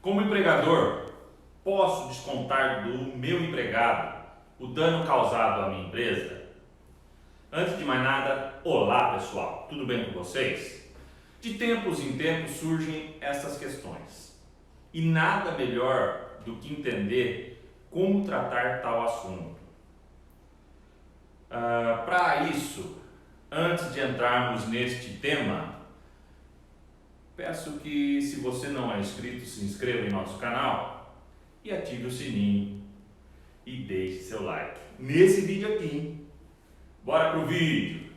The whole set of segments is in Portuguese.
Como empregador, posso descontar do meu empregado o dano causado à minha empresa? Antes de mais nada, olá pessoal, tudo bem com vocês? De tempos em tempos surgem essas questões e nada melhor do que entender como tratar tal assunto. Para isso, antes de entrarmos neste tema, peço que, se você não é inscrito, se inscreva em nosso canal e ative o sininho e deixe seu like nesse vídeo aqui. Bora pro vídeo!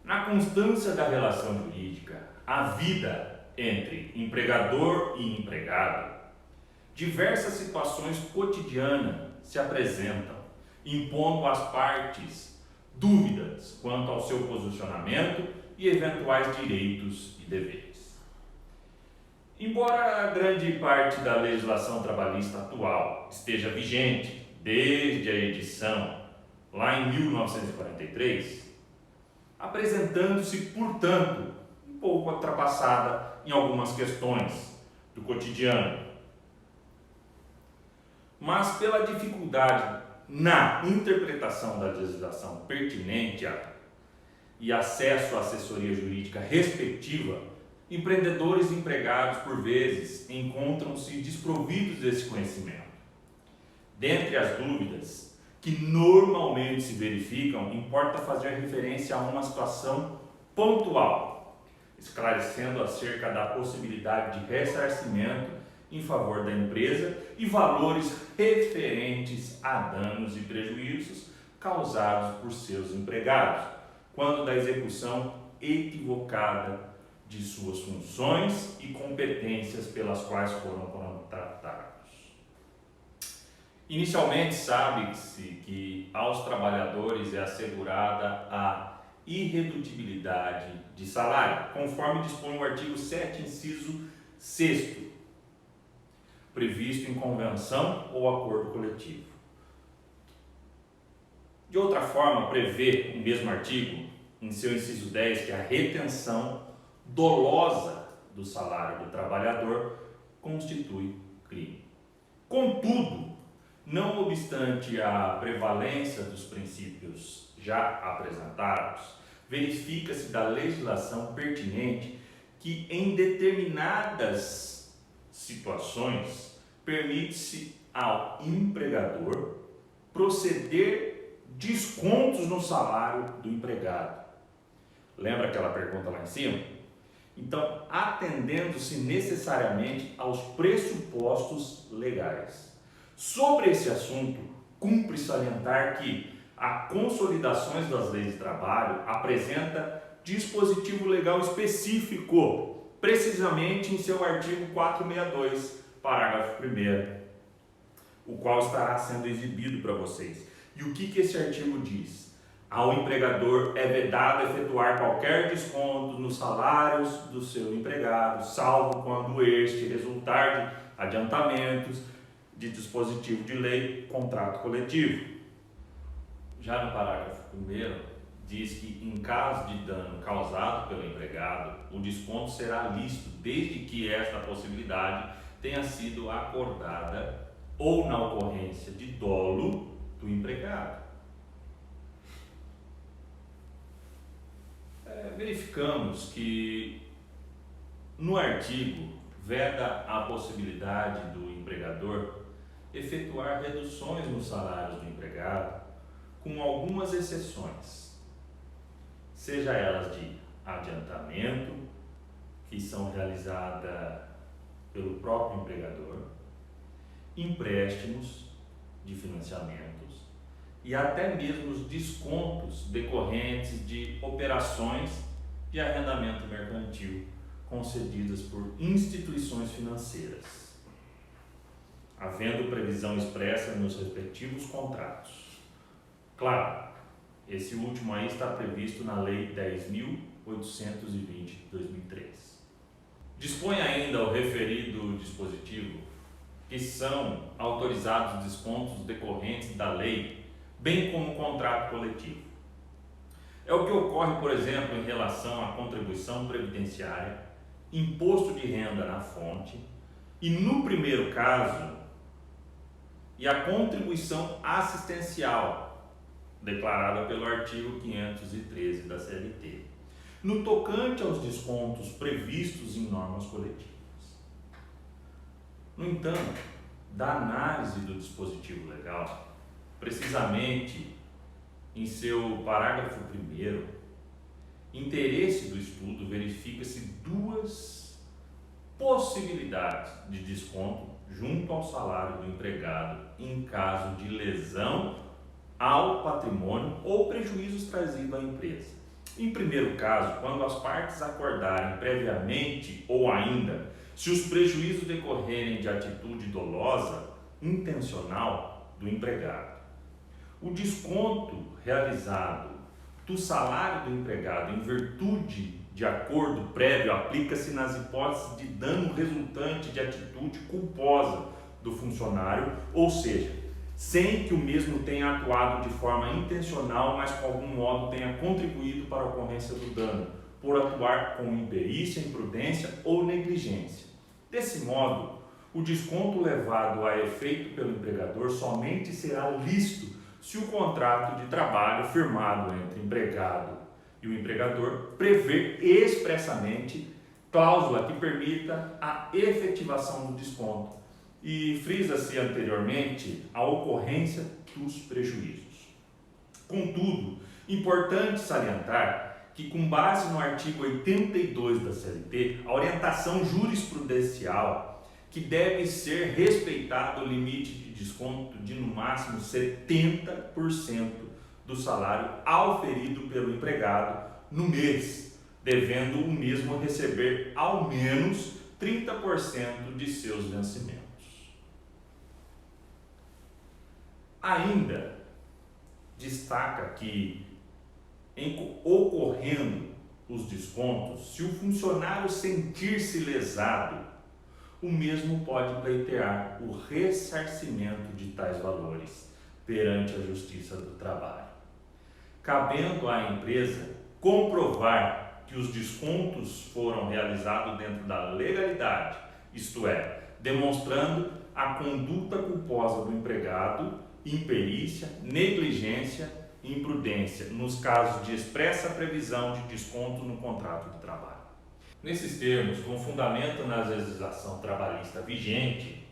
Na constância da relação jurídica, a vida entre empregador e empregado, diversas situações cotidianas se apresentam, impondo às partes dúvidas quanto ao seu posicionamento e eventuais direitos e deveres. Embora a grande parte da legislação trabalhista atual esteja vigente desde a edição lá em 1943, apresentando-se, portanto, um pouco ultrapassada em algumas questões do cotidiano, mas pela dificuldade na interpretação da legislação pertinente e acesso à assessoria jurídica respectiva, empreendedores e empregados, por vezes, encontram-se desprovidos desse conhecimento. Dentre as dúvidas que normalmente se verificam, importa fazer referência a uma situação pontual, esclarecendo acerca da possibilidade de ressarcimento em favor da empresa e valores referentes a danos e prejuízos causados por seus empregados, quando da execução equivocada de suas funções e competências pelas quais foram contratados. Inicialmente, sabe-se que aos trabalhadores é assegurada a irredutibilidade de salário, conforme dispõe o artigo 7º, inciso 6º, previsto em convenção ou acordo coletivo. De outra forma, prevê o mesmo artigo, em seu inciso 10, que a retenção dolosa do salário do trabalhador constitui crime. Contudo, não obstante a prevalência dos princípios já apresentados, verifica-se da legislação pertinente que em determinadas situações permite-se ao empregador proceder descontos no salário do empregado. Lembra aquela pergunta lá em cima? Então, atendendo-se necessariamente aos pressupostos legais. Sobre esse assunto, cumpre salientar que a Consolidações das Leis de Trabalho apresenta dispositivo legal específico, precisamente em seu artigo 462, parágrafo 1º, o qual estará sendo exibido para vocês. E o que esse artigo diz? Ao empregador é vedado efetuar qualquer desconto nos salários do seu empregado, salvo quando este resultar de adiantamentos de dispositivo de lei, contrato coletivo. Já no parágrafo 1º, diz que em caso de dano causado pelo empregado, o desconto será lícito desde que esta possibilidade tenha sido acordada ou na ocorrência de dolo do empregado. Verificamos que no artigo veda a possibilidade do empregador efetuar reduções nos salários do empregado, com algumas exceções, seja elas de adiantamento, que são realizadas pelo próprio empregador, empréstimos de financiamentos e até mesmo os descontos decorrentes de operações de arrendamento mercantil concedidas por instituições financeiras, havendo previsão expressa nos respectivos contratos. Claro, esse último aí está previsto na Lei 10.820 de 2003. Dispõe ainda o referido dispositivo que são autorizados descontos decorrentes da lei, bem como contrato coletivo. É o que ocorre, por exemplo, em relação à contribuição previdenciária, imposto de renda na fonte e, no primeiro caso, e a contribuição assistencial, declarada pelo artigo 513 da CLT, no tocante aos descontos previstos em normas coletivas. No entanto, da análise do dispositivo legal, precisamente em seu parágrafo 1º, interesse do estudo, verifica-se duas possibilidades de desconto junto ao salário do empregado em caso de lesão ao patrimônio ou prejuízos trazidos à empresa. Em primeiro caso, quando as partes acordarem previamente ou ainda se os prejuízos decorrerem de atitude dolosa, intencional do empregado. O desconto realizado do salário do empregado em virtude de acordo prévio aplica-se nas hipóteses de dano resultante de atitude culposa do funcionário, ou seja, sem que o mesmo tenha atuado de forma intencional, mas com algum modo tenha contribuído para a ocorrência do dano, por atuar com imperícia, imprudência ou negligência. Desse modo, o desconto levado a efeito pelo empregador somente será lícito se o contrato de trabalho firmado entre o empregado e o empregador prever expressamente cláusula que permita a efetivação do desconto e frisa-se anteriormente a ocorrência dos prejuízos. Contudo, importante salientar que, com base no artigo 82 da CLT, a orientação jurisprudencial que deve ser respeitado o limite de desconto de no máximo 70% do salário auferido pelo empregado no mês, devendo o mesmo receber ao menos 30% de seus vencimentos. Ainda destaca que, em ocorrendo os descontos, se o funcionário sentir-se lesado, o mesmo pode pleitear o ressarcimento de tais valores perante a Justiça do Trabalho, cabendo à empresa comprovar que os descontos foram realizados dentro da legalidade, isto é, demonstrando a conduta culposa do empregado, imperícia, negligência e imprudência, nos casos de expressa previsão de desconto no contrato de trabalho. Nesses termos, com fundamento na legislação trabalhista vigente,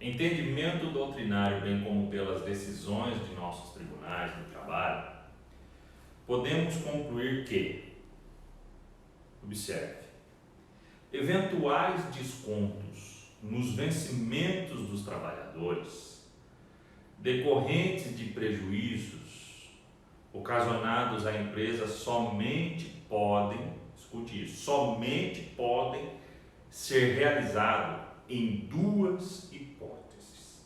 entendimento doutrinário, bem como pelas decisões de nossos tribunais do trabalho, podemos concluir que, observe, eventuais descontos nos vencimentos dos trabalhadores decorrentes de prejuízos ocasionados à empresa somente podem ser realizados em duas hipóteses.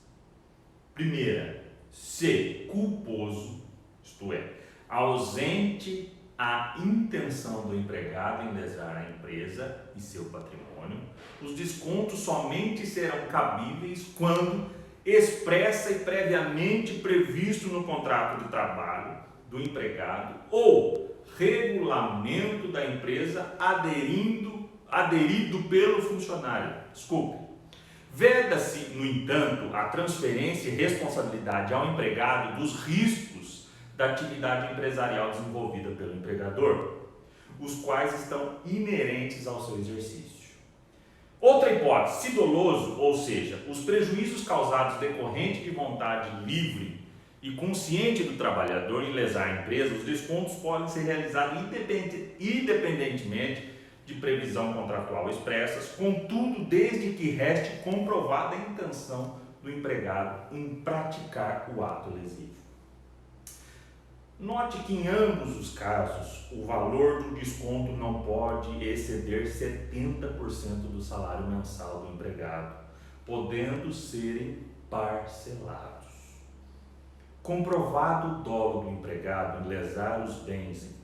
Primeira, se culposo, isto é, ausente a intenção do empregado em lesar a empresa e seu patrimônio, os descontos somente serão cabíveis quando expressa e previamente previsto no contrato de trabalho do empregado ou regulamento da empresa aderido pelo funcionário. Veda-se, no entanto, a transferência e responsabilidade ao empregado dos riscos da atividade empresarial desenvolvida pelo empregador, os quais estão inerentes ao seu exercício. Outra hipótese, se doloso, ou seja, os prejuízos causados decorrente de vontade livre e consciente do trabalhador em lesar a empresa, os descontos podem ser realizados independentemente de previsão contratual expressas, contudo, desde que reste comprovada a intenção do empregado em praticar o ato lesivo. Note que em ambos os casos, o valor do desconto não pode exceder 70% do salário mensal do empregado, podendo serem parcelados. Comprovado o dolo do empregado em lesar os bens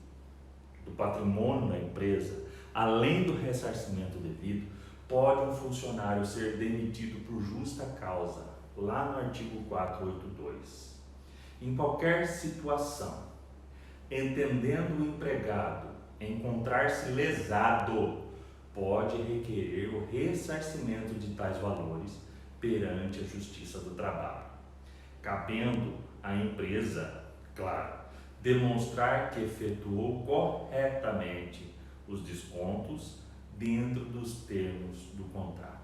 do patrimônio da empresa, além do ressarcimento devido, pode um funcionário ser demitido por justa causa, lá no artigo 482. Em qualquer situação, entendendo o empregado encontrar-se lesado, pode requerer o ressarcimento de tais valores perante a Justiça do Trabalho, cabendo à empresa, claro, demonstrar que efetuou corretamente os descontos dentro dos termos do contrato.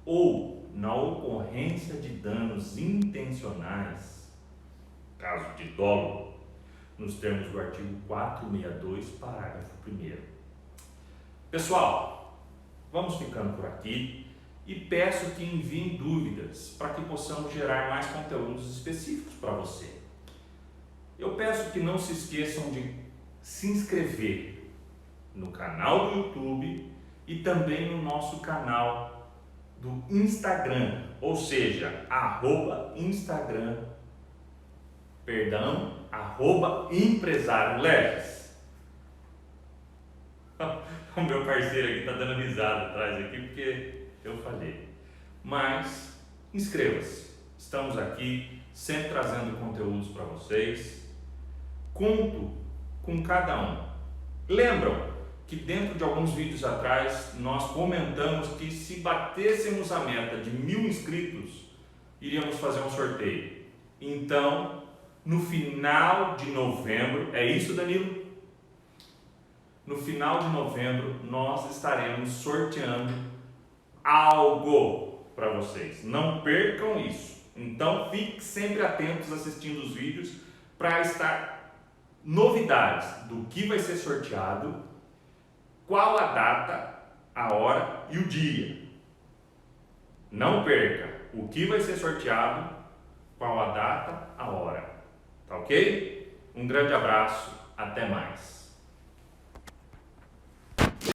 Ou, na ocorrência de danos intencionais, caso de dolo, nos termos do artigo 462, parágrafo 1º. Pessoal, vamos ficando por aqui e peço que enviem dúvidas para que possamos gerar mais conteúdos específicos para você. Eu peço que não se esqueçam de se inscrever no canal do YouTube e também no nosso canal do Instagram, ou seja, @empresário Leves. O meu parceiro aqui está dando risada atrás aqui porque eu falei. Mas inscreva-se. Estamos aqui sempre trazendo conteúdos para vocês. Conto com cada um. Lembram que dentro de alguns vídeos atrás nós comentamos que se batêssemos a meta de 1000 inscritos, iríamos fazer um sorteio. Então, no final de novembro, é isso, Danilo? No final de novembro, nós estaremos sorteando algo para vocês. Não percam isso. Então, fiquem sempre atentos assistindo os vídeos para estar novidades do que vai ser sorteado, qual a data, a hora e o dia. Não perca o que vai ser sorteado, qual a data, a hora. Tá ok? Um grande abraço, até mais.